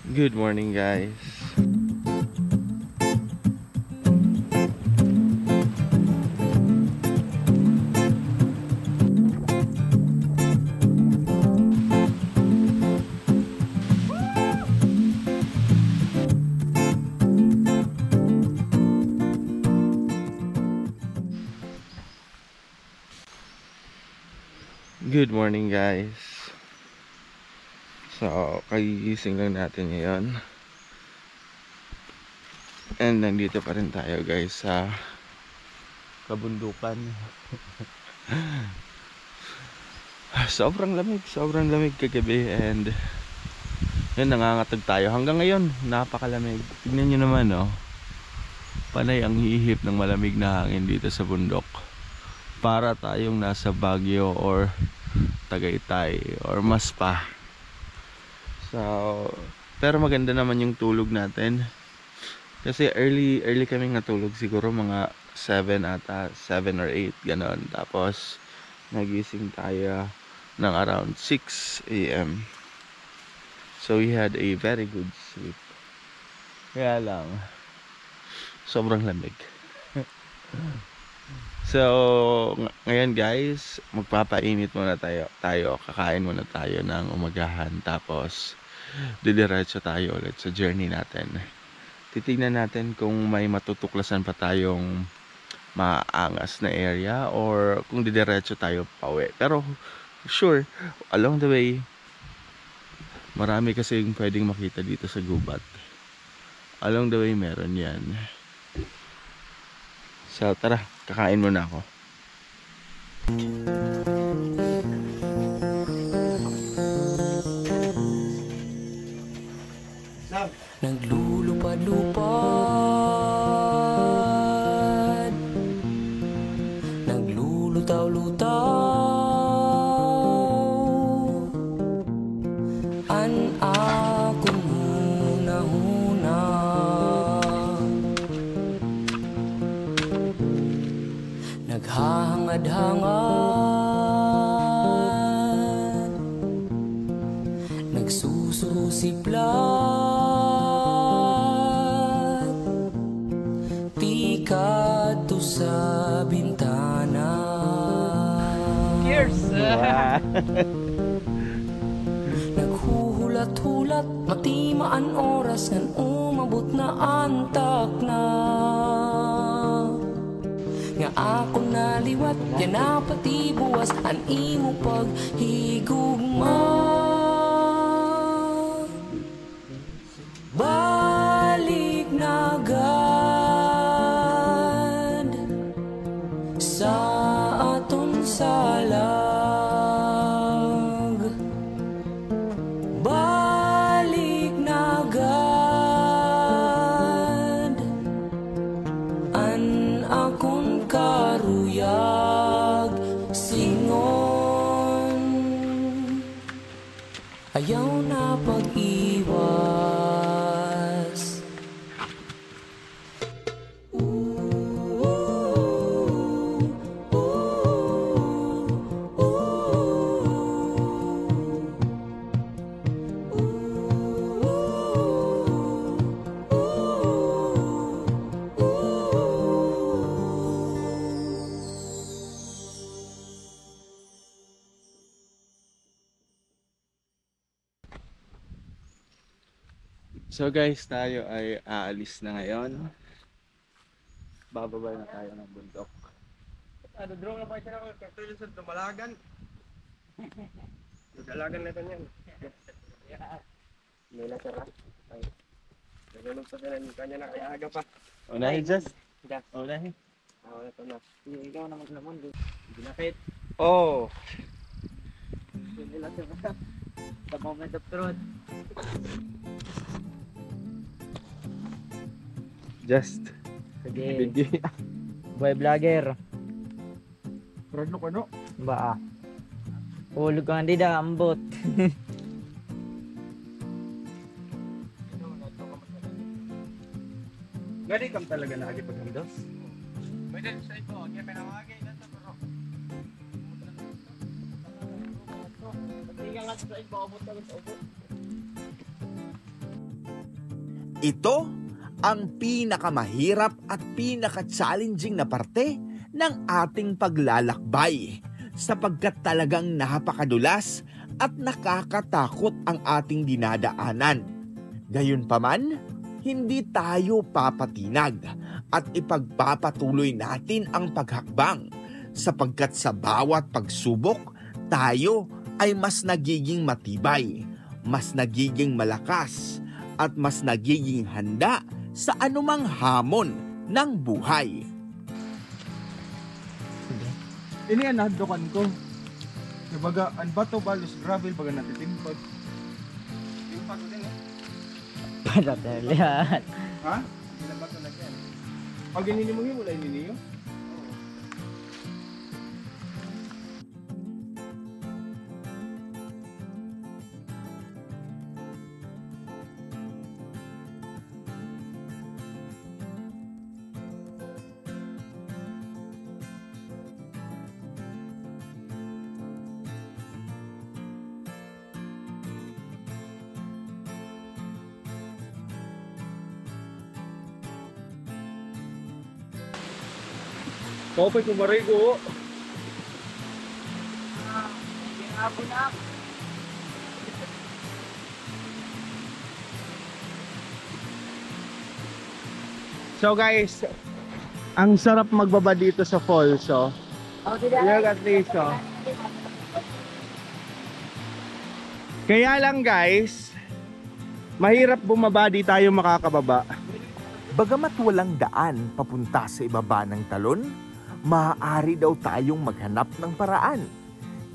Good morning, guys. Good morning, guys. So, kagigising lang natin ngayon. And nandito pa rin tayo, guys, sa kabundukan. Sobrang lamig kagabi. And yun, nangangatag tayo. Hanggang ngayon, napakalamig. Tignan nyo naman, oh. Panay ang hihip ng malamig na hangin dito sa bundok. Para tayong nasa Baguio or Tagaytay or mas pa. So, pero maganda naman yung tulog natin. Kasi early kaming natulog, siguro mga 7 ata, 7 or 8 ganon. Tapos nagising tayo ng around 6 AM. So we had a very good sleep. Kaya lang sobrang lamig. So ngayon, guys, magpapainit muna tayo. Kakain muna tayo ng umagahan. Tapos didiretso tayo ulit sa journey natin. Titignan natin kung may matutuklasan pa tayong maangas na area or kung didiretso tayo pauwi. Pero sure, along the way, marami kasing pwedeng makita dito sa gubat. Along the way meron yan. So tara, kakain muna ako. Naglulupad-lupad, naglulutaw-lutaw, an akong huna-huna, naghahangad-hangad, nagsususiplat, kato sa bintana. Cheers! Naghuhulat-hulat, matimaan oras ngan umabot na antak na. Nga ako naliwat, yan na pati buwas, an imo paghigugma. Balik na sa aton salag, balik na agad an akong karuyag singon, ayaw na pag-iwas. So guys, tayo ay aalis na ngayon. Bababa na tayo ng bundok. Ano, draw na pa ito na kartulo sa dumalagan. Dalagan na ito niyan. May nasara. Ay. Nagulog sa kanan, kanya na kaya aga pa. Unahin, Just. Ida. Unahin. Wala ito na. Ikaw na maglamon. Ginapit. Oh! Hindi lang siya. The moment of truth. Just. Sige. Video. Boy vlogger. Rano ka no? Ba? Hulog ka hindi da, ambot. Gani kam talaga lagi pag handos? May dali sa ito. Kaya may nawagay na ito. Pero Hindi ka nga sa ito. Abot. Ito ang pinakamahirap at pinaka-challenging na parte ng ating paglalakbay sapagkat talagang napakadulas at nakakatakot ang ating dinadaanan. Gayunpaman, hindi tayo papatinag at ipagpapatuloy natin ang paghakbang sapagkat sa bawat pagsubok, tayo ay mas nagiging matibay, mas nagiging malakas, at mas nagiging handa sa anumang hamon ng buhay. Ini ang nadukan ko. Nabaga, ang bato balos gravel baga natitimpad. Timpad ko din eh. Padadalian. Ha? Ilang bato na yan. Pag inini mo yun, wala inini yun? Kopay ko maray ko. So guys, ang sarap magbaba dito sa falls, oh. Look at this, oh. Kaya lang guys, mahirap bumaba, di tayo makakababa. Bagamat walang daan papunta sa ibaba ng talon, maaari daw tayong maghanap ng paraan.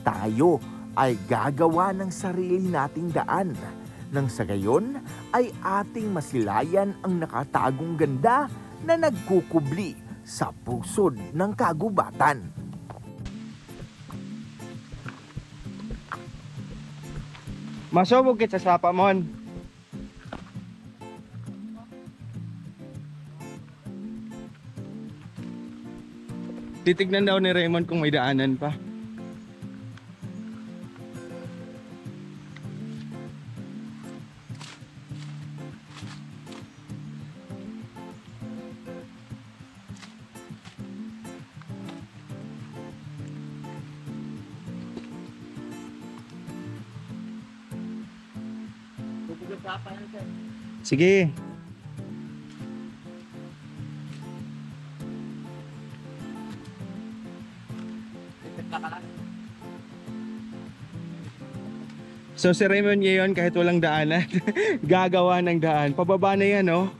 Tayo ay gagawa ng sarili nating daan. Nang sa gayon ay ating masilayan ang nakatagong ganda na nagkukubli sa pusod ng kagubatan. Masubog kita sa sapa mon. Titignan daw ni Raymond kung may daanan pa. Sige. So si Raymond ngayon kahit walang daanan, gagawa ng daan. Pababa na yan, oh.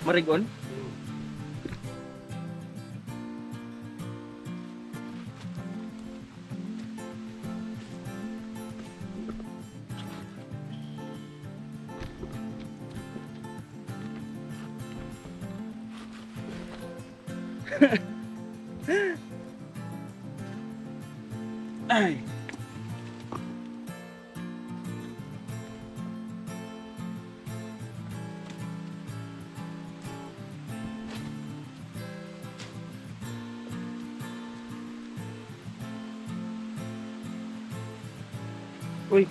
Marigon? Ay. Uy.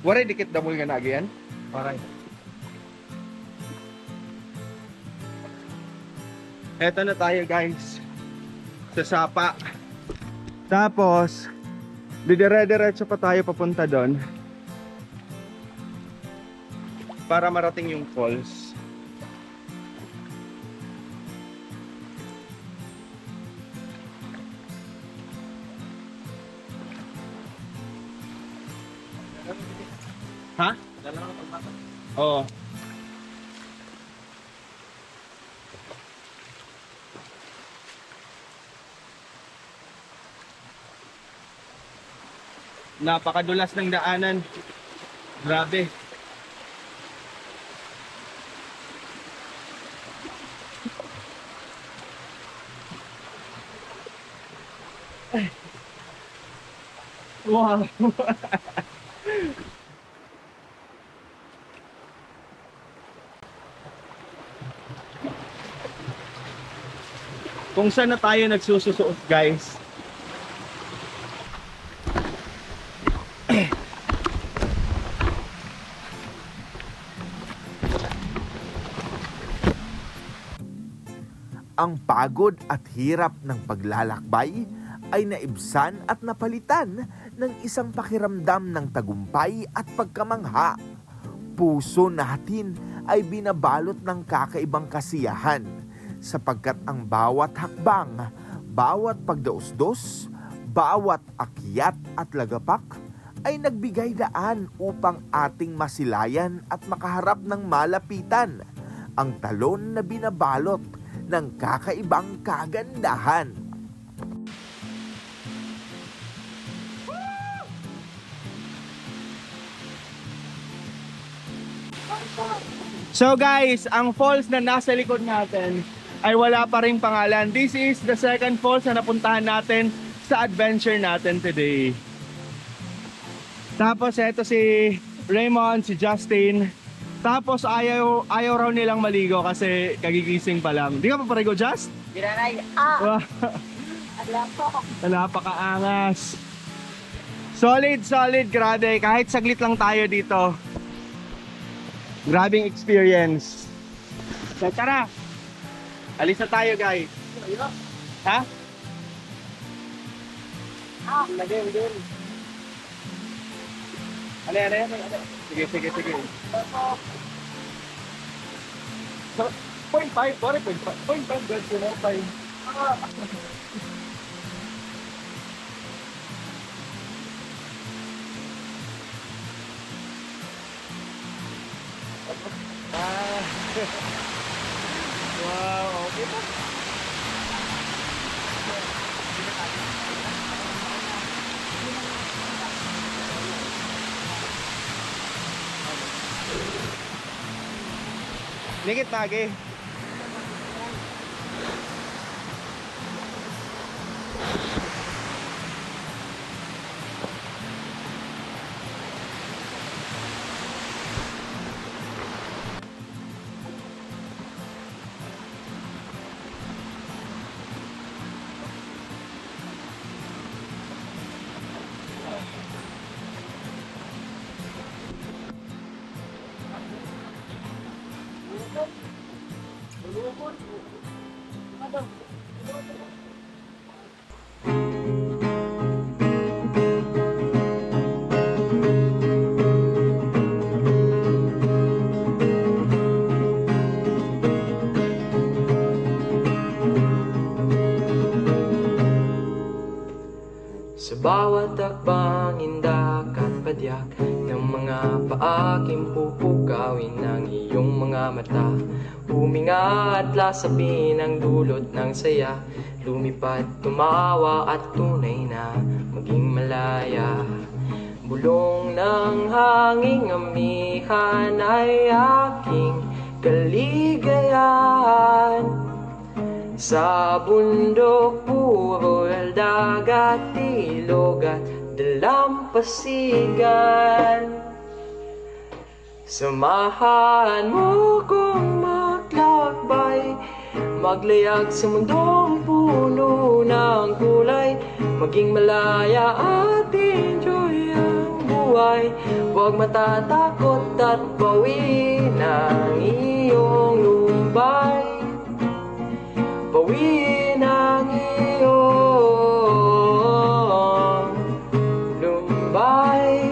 Waray dikit damol nga nagyan? Waray. Eto na tayo guys. Sa sapa. Tapos didire-diretso pa tayo papunta doon para marating yung falls. Ha? Oo. Napakadulas ng daanan. Grabe. Wow. Kung saan na tayo nagsususuot, guys. Ang pagod at hirap ng paglalakbay ay naibsan at napalitan ng isang pakiramdam ng tagumpay at pagkamangha. Puso natin ay binabalot ng kakaibang kasiyahan sapagkat ang bawat hakbang, bawat pagdausdos, bawat akyat at lagapak ay nagbigay daan upang ating masilayan at makaharap ng malapitan ang talon na binabalot ng kakaibang kagandahan. So guys, ang falls na nasa likod natin ay wala pa ring pangalan. This is the second falls na napuntahan natin sa adventure natin today. Tapos eto si Raymond, si Justin. Tapos ayaw raw nilang maligo kasi kagigising pa lang. Di ka pa parigo, Just? Ginanay. Napakaangas. Solid, grabe. Kahit saglit lang tayo dito. Grabing experience. So tara. Alis na tayo, guys. Ha? Lagay. Ale. Sige. So, 0.5, sorry, 0.5, guys, you know, 5. Wow, okay pa. Dikit lagi. Sa bawat akbang, indak at padyak ng mga paaking pupukawin ng iyong mga mata. Huminga at lasapin ang dulot ng saya. Lumipad, tumawa at tunay na maging malaya. Bulong ng hanging amihan ay aking kaligayahan. Sa bundok, burol, dagat, ilog at dalampasigan. Samahan mo kong maglakbay, maglayag sa mundong puno ng kulay. Maging malaya at enjoy ang buhay. Huwag matatakot at bawiin ang iyong lumbay. Bawiin ang iyong lumbay.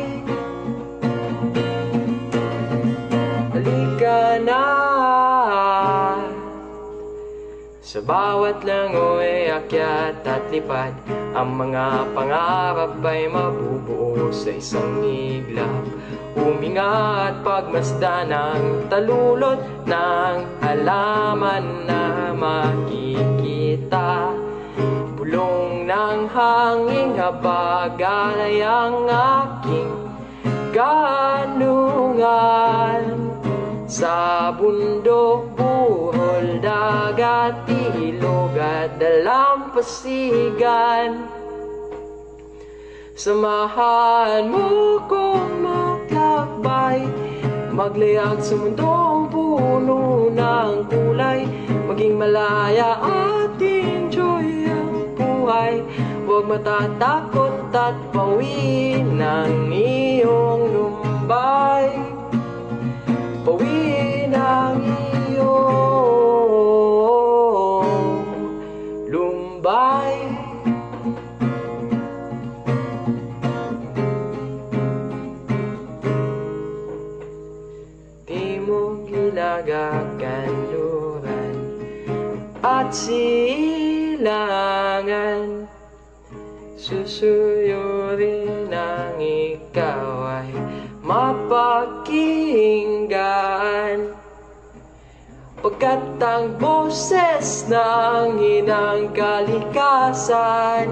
Halika na. Sa bawat langoy, akyat at lipad, ang mga pangarap ay mabubuo sa isang iglap. Huminga at pagmasdan ang talulot ng halaman na makikita. Bulong ng hanging habagay ang aking kanungan. Sa bundok, burol, dagat, ilog at dalampasigan. Samahan mo kong maglakbay, maglayag sa mundong puno ng kulay, maging malaya at enjoy ang buhay. Huwag matatakot at bawiin ang iyong lumbay, bawiin ang iyong lumbay. Ilagakanluran at silangan, susuyurin ang ikaw ay mapakinggan, pagkat ang boses ng inang kalikasan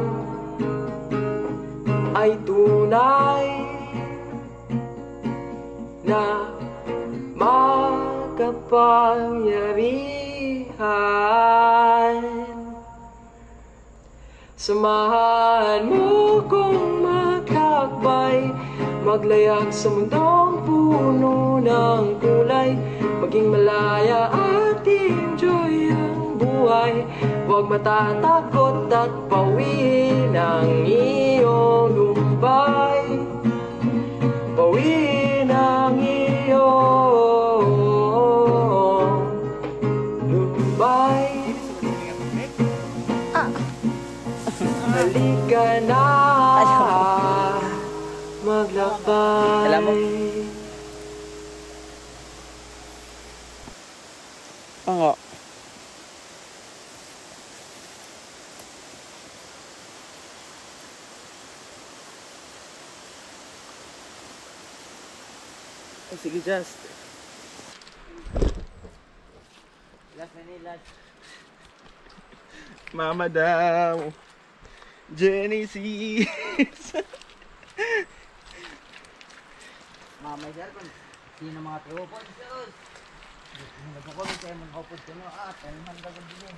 ay tunay na makapangyarihan. Samahan mo kong maglakbay, maglayag sa mundong puno ng kulay, maging malaya at enjoy ang buhay. Huwag matatakot at bawiin ang iyong lumbay, bawiin ang iyong halika na maglakbay. Alam mo? Oo. Sige, just. Last na last. Mama daw. Genesis. Mamay sir, kung sino mga tiupon sir. Nagkakulong kayo mga upod ko no. Talman ka din eh.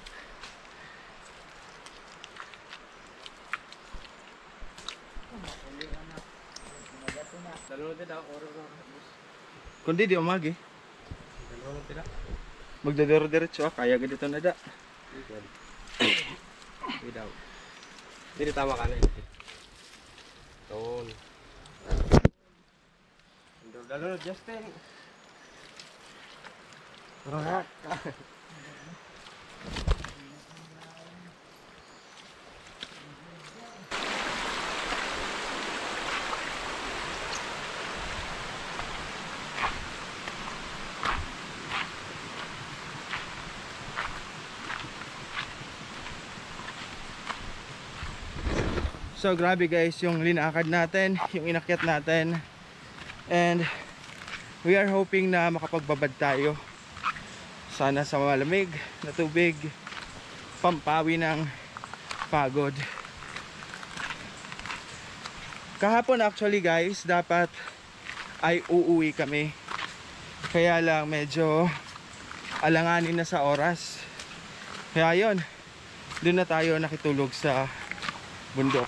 Kundi di umagi. Magdadero-diretso kaya ganito na da. Hindi tama ka na yun. Doon. Dalo, Justin. Rock. So grabe guys yung linakad natin, yung inakyat natin. And we are hoping na makapagbabad tayo. Sana sa malamig na tubig, pampawi ng pagod. Kahapon actually guys, dapat ay uuwi kami. Kaya lang medyo alanganin na sa oras. Kaya yun, doon na tayo nakitulog sa bundok.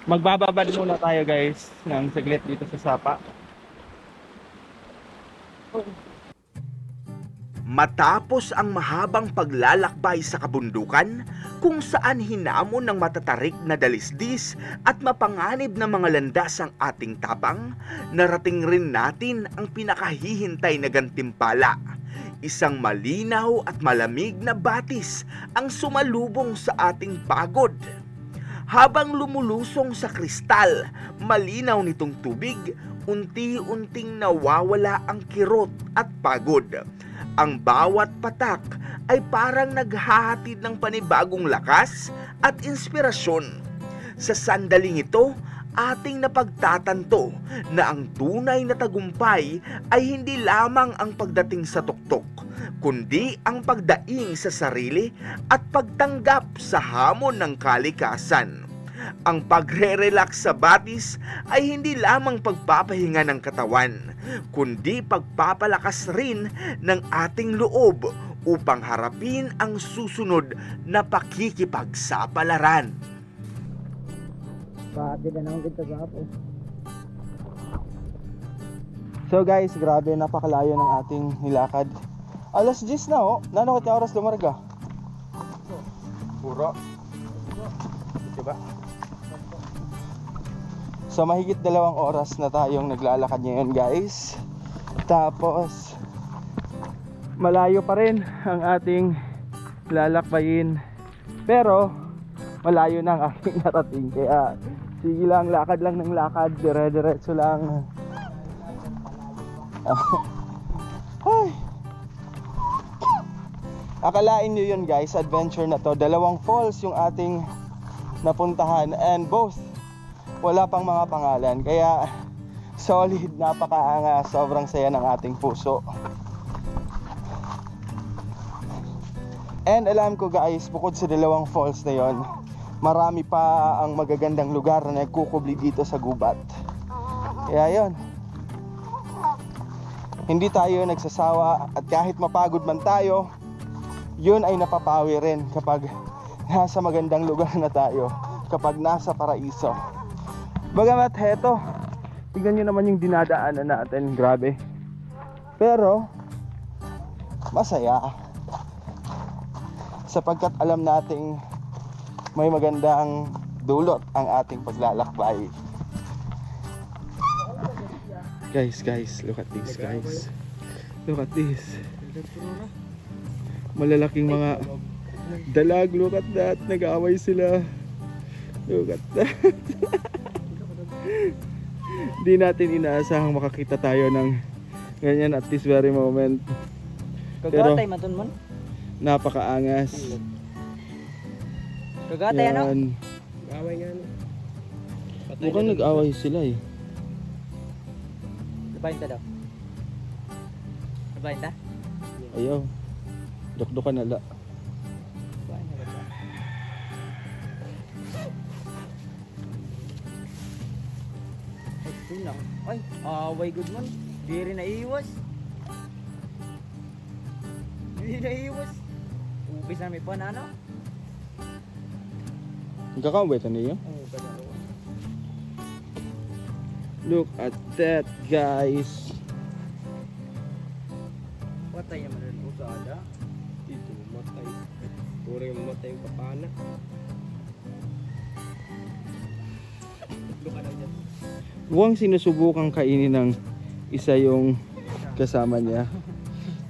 Magbababad muna tayo guys ng saglit dito sa sapa. Matapos ang mahabang paglalakbay sa kabundukan, kung saan hinamon ng matatarik na dalisdis at mapanganib na mga landas ang ating tapang, narating rin natin ang pinakahihintay na gantimpala. Isang malinaw at malamig na batis ang sumalubong sa ating pagod. Habang lumulusong sa kristal, malinaw nitong tubig, unti-unting nawawala ang kirot at pagod. Ang bawat patak ay parang naghahatid ng panibagong lakas at inspirasyon. Sa sandaling ito, ating napagtatanto na ang tunay na tagumpay ay hindi lamang ang pagdating sa tuktok, kundi ang pagdaing sa sarili at pagtanggap sa hamon ng kalikasan. Ang pagre-relax sa batis ay hindi lamang pagpapahinga ng katawan, kundi pagpapalakas rin ng ating loob upang harapin ang susunod na pakikipagsapalaran. Bakit na naman kita gapo? So guys, grabe, napakalayo ng ating nilakad. Alas 10 na oh. Nanakot na oras lumarga? Puro. Diba? So mahigit 2 oras na tayong naglalakad ngayon guys. Tapos malayo pa rin ang ating lalakbayin. Pero malayo na ang ating narating. Kaya sige lang, lakad lang ng lakad. Dire-diretso lang. Ay. Akalain nyo yun guys, adventure na to. 2 falls yung ating napuntahan and both wala pang mga pangalan. Kaya solid, napakaangas, sobrang saya ng ating puso. And alam ko guys, bukod sa 2 falls na yon, marami pa ang magagandang lugar na nagkukubli dito sa gubat. Kaya yon, hindi tayo nagsasawa, at kahit mapagod man tayo, yun ay napapawi rin kapag nasa magandang lugar na tayo, kapag nasa paraiso. Bagamat heto, tignan nyo naman yung dinadaanan natin, grabe. Pero masaya, sapagkat alam nating may magandang dulot ang ating paglalakbay. Guys, look at this guys. Look at this. Malalaking mga dalag, look at that. Nag-aaway sila. Look at that. Di natin inaasahang makakita tayo ng ganyan at this very moment. Kagatay matun mon. Napakaangas. Kagatay ano? Yan. Away nga no. Mukhang nag-away sila eh. Labayin ta daw. Labayin ta? Ayaw. Dok-dokan na la. Labayin ta daw. Ay, lang. Ay, away good man. Di rin naiiwas. Di naiiwas. Ubis na may panano. Nagkakaway ito niyo? Oo, ganun. Look at that guys. Patay naman rin usada. Dito, matay. Puro yung matay yung kapana. Tatlo ka lang dyan. Mukhang sinusubukang kainin ng isa yung kasama niya.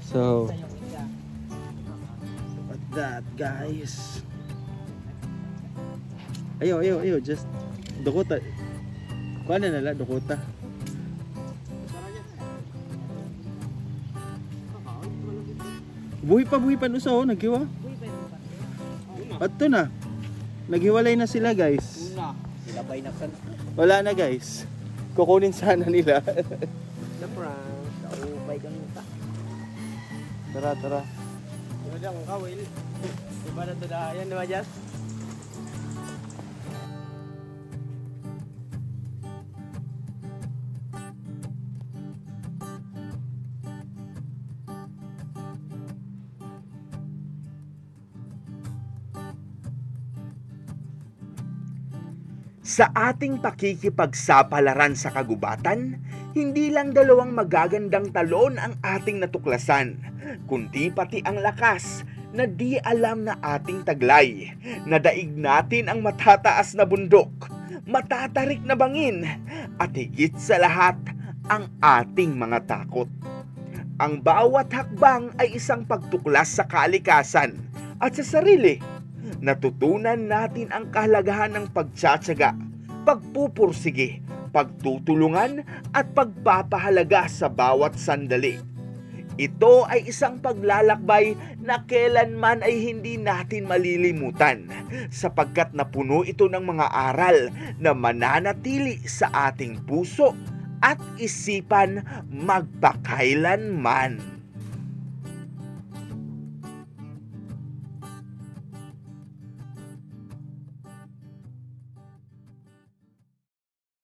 So, look at that guys. Ayaw, just Dakota. Kuha na nala, Dakota. Buhi pa nusa oh, naghiwa. At to na. Naghiwalay na sila guys. Una, silabay na san. Wala na guys. Kukunin sana nila. The prank, kaubay kang ta. Tara. Yung dyan, ang kawil. Diba na ito dahayan, diba Jazz? Sa ating pakikipagsapalaran sa kagubatan, hindi lang 2 magagandang talon ang ating natuklasan, kundi pati ang lakas na di alam na ating taglay. Nadaig natin ang matataas na bundok, matatarik na bangin, at higit sa lahat, ang ating mga takot. Ang bawat hakbang ay isang pagtuklas sa kalikasan at sa sarili. Natutunan natin ang kahalagahan ng pagtsatsaga, pagpupursige, pagtutulungan at pagpapahalaga sa bawat sandali. Ito ay isang paglalakbay na kailanman ay hindi natin malilimutan, sapagkat napuno ito ng mga aral na mananatili sa ating puso at isipan magpakailanman.